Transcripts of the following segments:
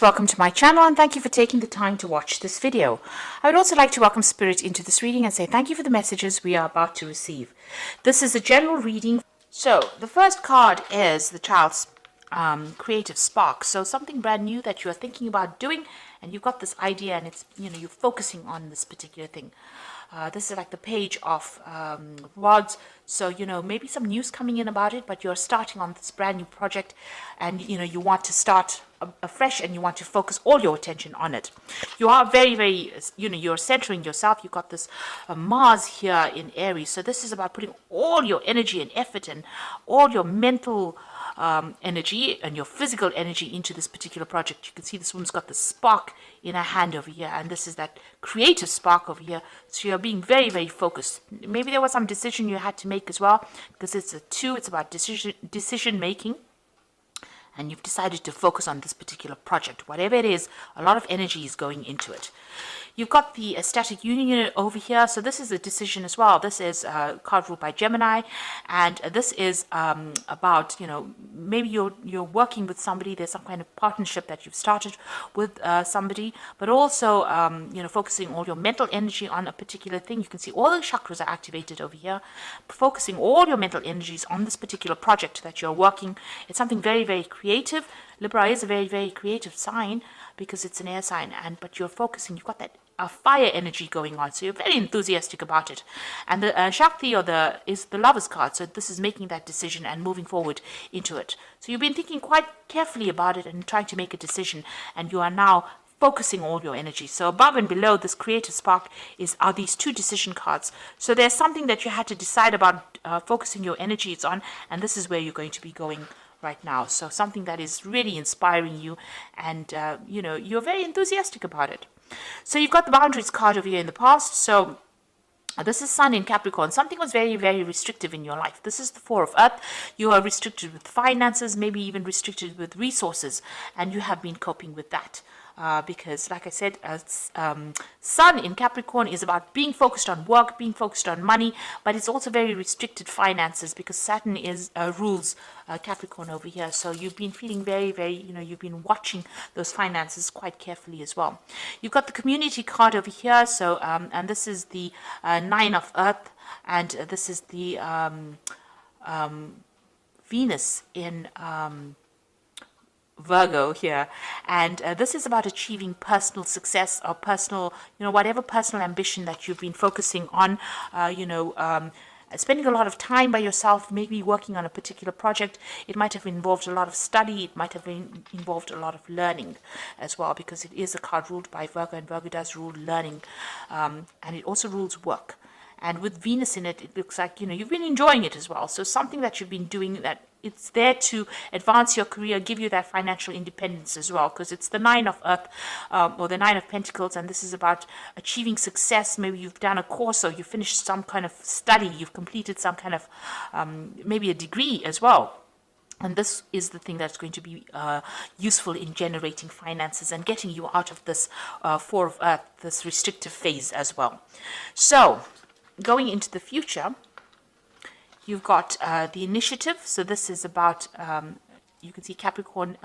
Welcome to my channel and thank you for taking the time to watch this video. I would also like to welcome Spirit into this reading and say thank you for the messages we are about to receive. This is a general reading. So the first card is the child's creative spark. So something brand new that you're thinking about doing and you've got this idea and it's, you're focusing on this particular thing. This is like the page of rods. So, maybe some news coming in about it, but you're starting on this brand new project and, you want to start afresh and you want to focus all your attention on it. You are very, very, you're centering yourself. You've got this Mars here in Aries. So this is about putting all your energy and effort and all your mental energy and your physical energy into this particular project. You can see this woman's got the spark in her hand over here, and this is that creative spark over here. So you're being very, very focused. Maybe there was some decision you had to make as well, because it's a 2. It's about decision making. And you've decided to focus on this particular project. Whatever it is, a lot of energy is going into it. You've got the static union over here. So this is a decision as well. This is a card ruled by Gemini. And this is about, maybe you're working with somebody. There's some kind of partnership that you've started with somebody. But also, focusing all your mental energy on a particular thing. You can see all the chakras are activated over here. Focusing all your mental energies on this particular project that you're working. It's something very, very creative. Libra is a very, very creative sign because it's an air sign, but you're focusing, you've got that fire energy going on, so you're very enthusiastic about it. And the Shakti is the Lover's card, so this is making that decision and moving forward into it. So you've been thinking quite carefully about it and trying to make a decision, and you are now focusing all your energy. So above and below this creative spark are these 2 decision cards. So there's something that you had to decide about focusing your energies on, and this is where you're going to be going right now. So something that is really inspiring you, and you're very enthusiastic about it. So you've got the boundaries card over here in the past. So this is Sun in Capricorn. Something was very, very restrictive in your life. This is the 4 of Earth. You are restricted with finances, maybe even restricted with resources, and you have been coping with that. Because, like I said, Sun in Capricorn is about being focused on work, being focused on money, but it's also very restricted finances because Saturn rules Capricorn over here. So you've been feeling very, very, you've been watching those finances quite carefully as well. You've got the community card over here. So, and this is the 9 of Earth, and this is the Venus in Virgo here, and this is about achieving personal success or personal, whatever personal ambition that you've been focusing on, spending a lot of time by yourself, maybe working on a particular project. It might have involved a lot of study. It might have involved a lot of learning as well, because it is a card ruled by Virgo, and Virgo does rule learning, and it also rules work. And with Venus in it, it looks like, you've been enjoying it as well. So something that you've been doing that it's there to advance your career, give you that financial independence as well, because it's the 9 of Earth, or the 9 of Pentacles, and this is about achieving success. Maybe you've done a course or you finished some kind of study, you've completed some kind of, maybe a degree as well. And this is the thing that's going to be useful in generating finances and getting you out of this 4 of Earth, this restrictive phase as well. So, going into the future, you've got the initiative. So this is about, you can see Capricorn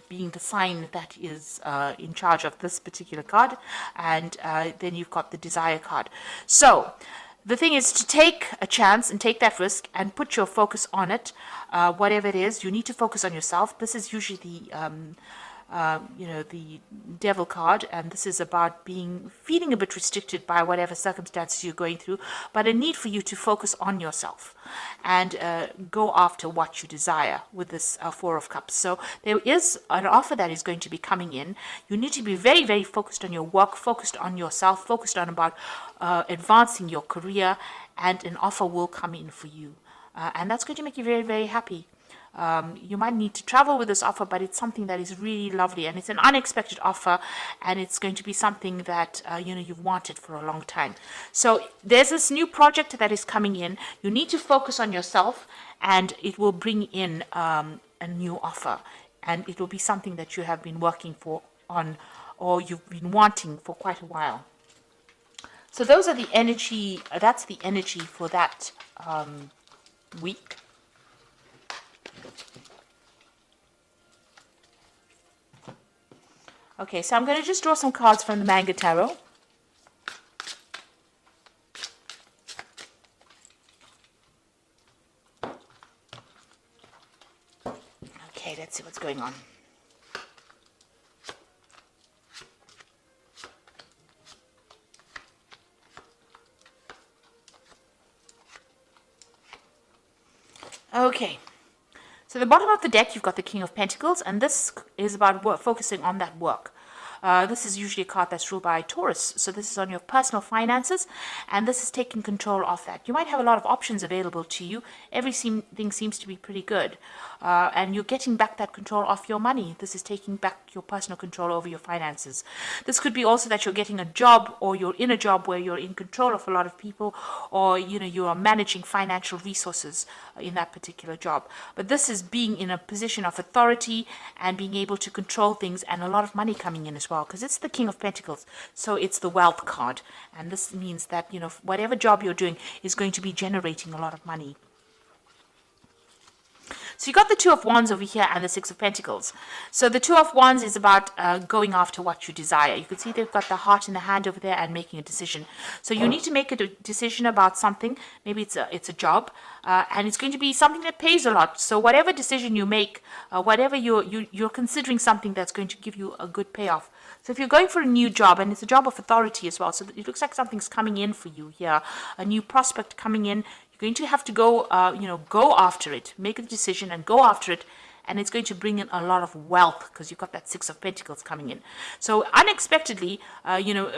being the sign that is in charge of this particular card. And then you've got the desire card. So the thing is to take a chance and take that risk and put your focus on it. Whatever it is, you need to focus on yourself. This is usually the devil card, and this is about feeling a bit restricted by whatever circumstances you're going through, but a need for you to focus on yourself and go after what you desire with this 4 of Cups. So there is an offer that is going to be coming in. You need to be very, very focused on your work, focused on yourself, focused on about advancing your career, and an offer will come in for you. And that's going to make you very, very happy. You might need to travel with this offer, but it's something that is really lovely, and it's an unexpected offer, and it's going to be something that you've wanted for a long time. So there's this new project that is coming in. You need to focus on yourself, and it will bring in a new offer, and it will be something that you have been working on, or you've been wanting for quite a while. So those are the energy. That's the energy for that week. Okay, so I'm going to just draw some cards from the Manga Tarot. Okay, let's see what's going on. Okay, so the bottom of the deck, you've got the King of Pentacles, and this is about focusing on that work. This is usually a card that's ruled by Taurus, so this is on your personal finances, and this is taking control of that. You might have a lot of options available to you. Everything seems to be pretty good, and you're getting back that control of your money. This is taking back your personal control over your finances. This could be also that you're getting a job, or you're in a job where you're in control of a lot of people, or you are managing financial resources in that particular job. But this is being in a position of authority and being able to control things, and a lot of money coming in as well, because it's the King of Pentacles, so it's the wealth card, and this means that whatever job you're doing is going to be generating a lot of money. So you got the Two of Wands over here and the Six of Pentacles. So the Two of Wands is about going after what you desire. You can see they've got the heart in the hand over there and making a decision. So you need to make a decision about something. Maybe it's a job, and it's going to be something that pays a lot. So whatever decision you make, whatever you're considering something that's going to give you a good payoff. So if you're going for a new job, and it's a job of authority as well, so it looks like something's coming in for you here, a new prospect coming in. Going to have to go, go after it, make a decision and go after it, and it's going to bring in a lot of wealth because you've got that Six of Pentacles coming in. So unexpectedly,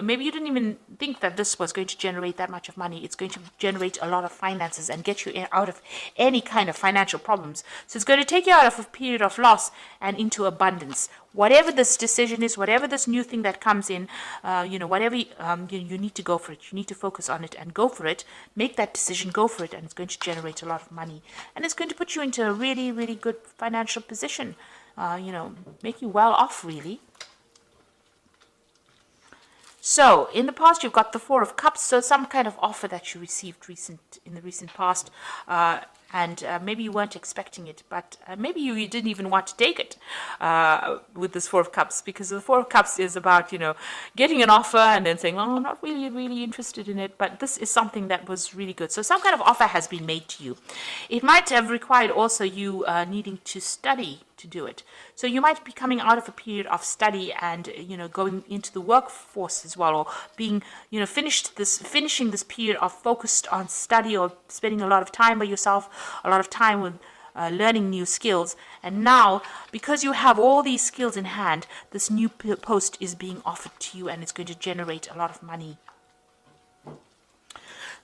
maybe you didn't even think that this was going to generate that much of money. It's going to generate a lot of finances and get you out of any kind of financial problems. So it's going to take you out of a period of loss and into abundance. Whatever this decision is, whatever this new thing that comes in, whatever you need to go for it. You need to focus on it and go for it. Make that decision, go for it, and it's going to generate a lot of money. And it's going to put you into a really, really good financial position, make you well off, really. So, in the past, you've got the Four of Cups, so some kind of offer that you received in the recent past, and maybe you weren't expecting it, but maybe you didn't even want to take it with this Four of Cups, because the Four of Cups is about, getting an offer and then saying, oh, I'm not really, really interested in it, but this is something that was really good. So some kind of offer has been made to you. It might have required also you needing to study to do it. So you might be coming out of a period of study and going into the workforce as well, or being finishing this period of focused on study, or spending a lot of time by yourself, a lot of time with learning new skills. And now, because you have all these skills in hand, this new post is being offered to you, and it's going to generate a lot of money.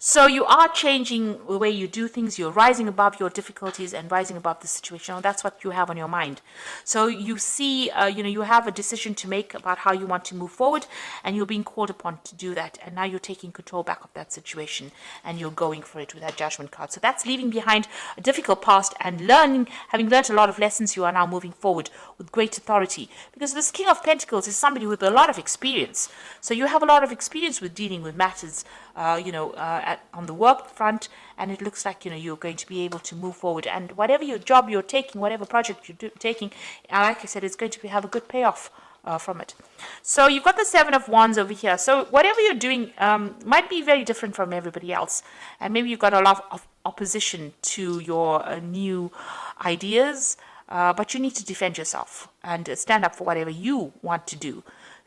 So you are changing the way you do things. You're rising above your difficulties and rising above the situation. And that's what you have on your mind. So you see, you have a decision to make about how you want to move forward, and you're being called upon to do that. And now you're taking control back of that situation, and you're going for it with that Judgment card. So that's leaving behind a difficult past and having learned a lot of lessons. You are now moving forward with great authority, because this King of Pentacles is somebody with a lot of experience. So you have a lot of experience with dealing with matters, on the work front, and it looks like you're going to be able to move forward, and whatever your job you're taking, whatever project you're taking, like I said, it's going to have a good payoff from it. So you've got the Seven of Wands over here. So whatever you're doing might be very different from everybody else, and maybe you've got a lot of opposition to your new ideas, but you need to defend yourself and stand up for whatever you want to do.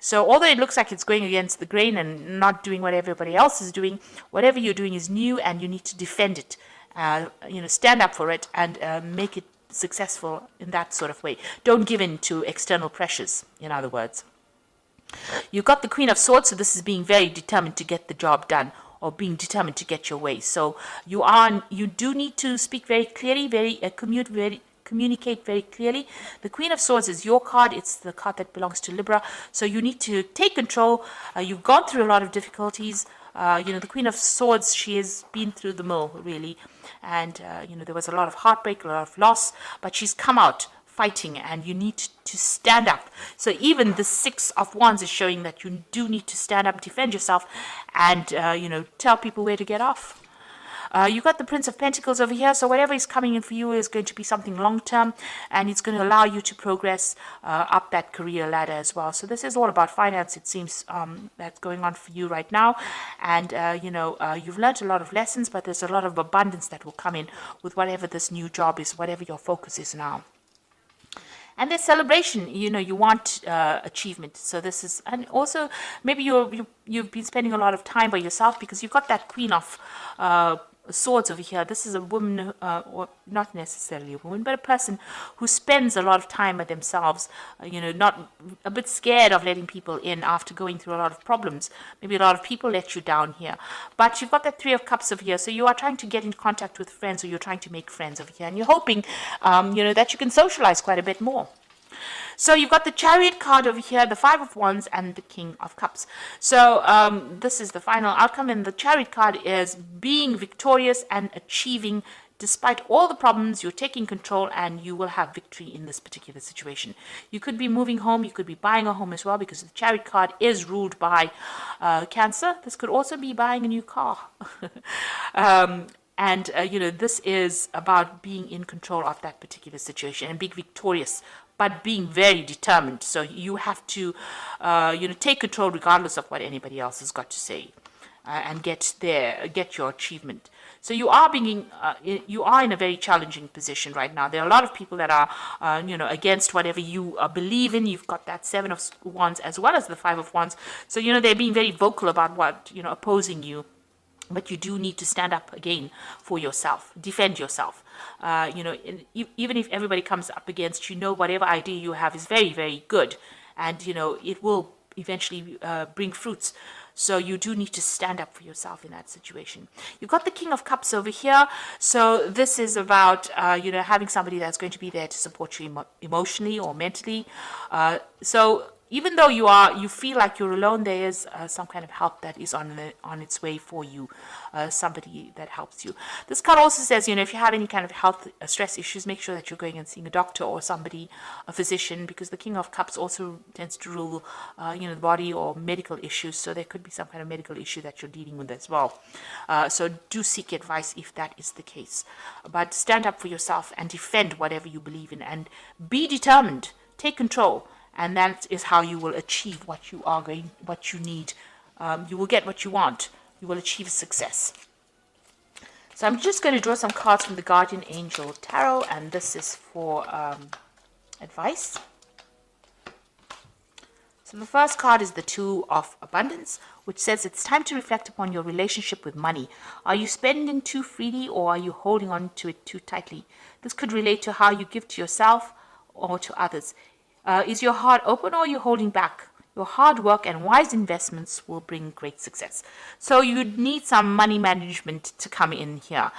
So although it looks like it's going against the grain and not doing what everybody else is doing, whatever you're doing is new, and you need to defend it. Stand up for it and make it successful in that sort of way. Don't give in to external pressures, in other words. You've got the Queen of Swords, so this is being very determined to get the job done, or being determined to get your way. So you do need to speak very clearly, communicate very clearly. The Queen of Swords is your card. It's the card that belongs to Libra. So you need to take control. You've gone through a lot of difficulties. The Queen of Swords, she has been through the mill, really. And, there was a lot of heartbreak, a lot of loss. But she's come out fighting, and you need to stand up. So even the Six of Wands is showing that you do need to stand up, defend yourself, and, tell people where to get off. You got the Prince of Pentacles over here. So whatever is coming in for you is going to be something long-term, and it's going to allow you to progress up that career ladder as well. So this is all about finance, it seems, that's going on for you right now. And, you've learned a lot of lessons, but there's a lot of abundance that will come in with whatever this new job is, whatever your focus is now. And there's celebration, you want achievement. So this is, and also maybe you've been spending a lot of time by yourself because you've got that Queen of Swords over here. This is a woman, or not necessarily a woman, but a person who spends a lot of time by themselves, not a bit scared of letting people in after going through a lot of problems. Maybe a lot of people let you down here. But you've got that Three of Cups over here. So you are trying to get in contact with friends, or you're trying to make friends over here. And you're hoping, that you can socialize quite a bit more. So you've got the Chariot card over here, the Five of Wands, and the King of Cups. So this is the final outcome, and the Chariot card is being victorious and achieving. Despite all the problems, you're taking control, and you will have victory in this particular situation. You could be moving home, you could be buying a home as well, because the Chariot card is ruled by Cancer. This could also be buying a new car. This is about being in control of that particular situation and being victorious, but being very determined. So you have to, take control regardless of what anybody else has got to say, and get your achievement. So you are in a very challenging position right now. There are a lot of people that are, against whatever you believe in. You've got that Seven of Wands as well as the Five of Wands. So, they're being very vocal about what, opposing you. But you do need to stand up again for yourself, defend yourself. Even if everybody comes up against you, whatever idea you have is very, very good. And, it will eventually bring fruits. So you do need to stand up for yourself in that situation. You've got the King of Cups over here. So this is about, having somebody that's going to be there to support you emotionally or mentally. So even though you feel like you're alone, there is some kind of help that is on its way for you, somebody that helps you. This card also says, if you have any kind of health stress issues, make sure that you're going and seeing a doctor or somebody, a physician, because the King of Cups also tends to rule, the body or medical issues. So there could be some kind of medical issue that you're dealing with as well. So do seek advice if that is the case. But stand up for yourself and defend whatever you believe in, and be determined. Take control. And that is how you will achieve what you need. You will get what you want. You will achieve success. So I'm just going to draw some cards from the Guardian Angel Tarot, and this is for advice. So the first card is the Two of Abundance, which says it's time to reflect upon your relationship with money. Are you spending too freely, or are you holding on to it too tightly? This could relate to how you give to yourself or to others. Is your heart open, or are you holding back? Your hard work and wise investments will bring great success. So you need some money management to come in here.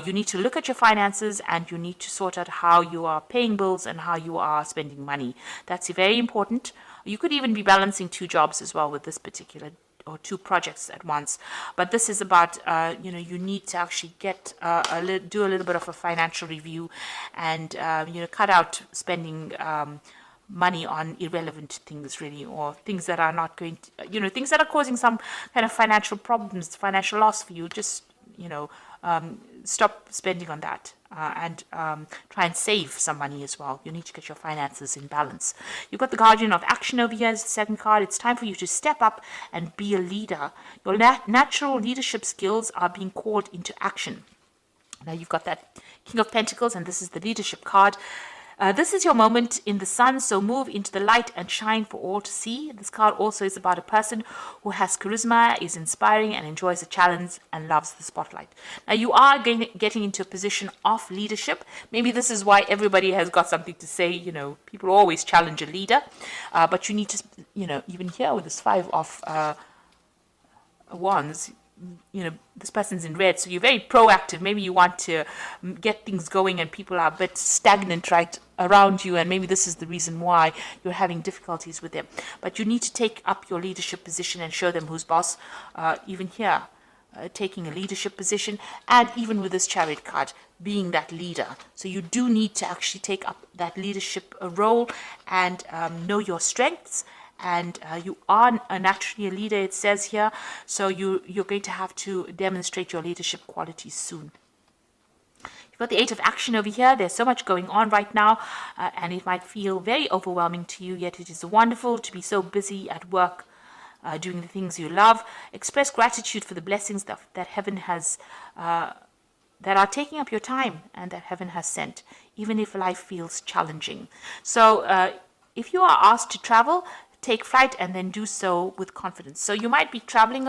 You need to look at your finances, and you need to sort out how you are paying bills and how you are spending money. That's very important. You could even be balancing two jobs as well with this particular, or two projects at once. But this is about, you need to actually do a little bit of a financial review, and, cut out spending money on irrelevant things, really, or things that are not going to, things that are causing some kind of financial problems, financial loss for you. Just, stop spending on that, and try and save some money as well. You need to get your finances in balance. You've got the Guardian of Action over here as the second card. It's time for you to step up and be a leader. Your natural leadership skills are being called into action. Now you've got that King of Pentacles, and this is the leadership card. This is your moment in the sun, so move into the light and shine for all to see. This card also is about a person who has charisma, is inspiring, and enjoys a challenge and loves the spotlight. Now, you are getting into a position of leadership. Maybe this is why everybody has got something to say. People always challenge a leader. But you need to, even here with this Five of Wands, this person's in red, so you're very proactive. Maybe you want to get things going, and people are a bit stagnant right around you, and maybe this is the reason why you're having difficulties with them. But you need to take up your leadership position and show them who's boss. Even here, taking a leadership position, and even with this Chariot card, being that leader. So you do need to actually take up that leadership role, and know your strengths, and you are naturally a leader, it says here. So you're going to have to demonstrate your leadership qualities soon. You've got the 8 of action over here. There's so much going on right now, and it might feel very overwhelming to you, yet it is wonderful to be so busy at work, doing the things you love. Express gratitude for the blessings that heaven has, that are taking up your time and that heaven has sent, even if life feels challenging. So if you are asked to travel, take flight and then do so with confidence. So you might be traveling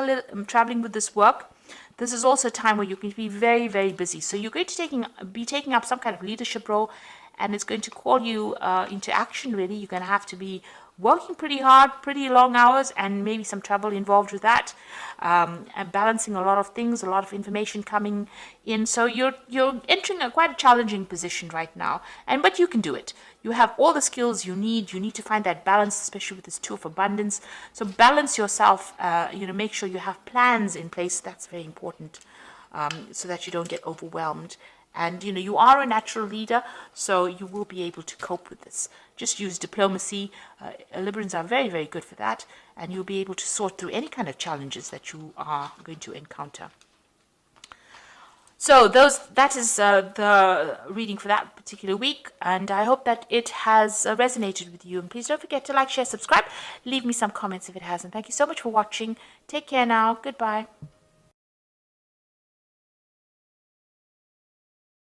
traveling with this work. This is also a time where you can be very, very busy. So you're going to be taking up some kind of leadership role, and it's going to call you into action, really. You're going to have to be working pretty hard, pretty long hours, and maybe some travel involved with that, and balancing a lot of things, a lot of information coming in. So you're entering quite a challenging position right now, but you can do it. You have all the skills you need. You need to find that balance, especially with this 2 of abundance. So balance yourself, make sure you have plans in place. That's very important, so that you don't get overwhelmed. And, you are a natural leader, so you will be able to cope with this. Just use diplomacy. Librans are very, very good for that. And you'll be able to sort through any kind of challenges that you are going to encounter. So that is the reading for that particular week. And I hope that it has resonated with you. And please don't forget to like, share, subscribe. Leave me some comments if it hasn't. Thank you so much for watching. Take care now. Goodbye.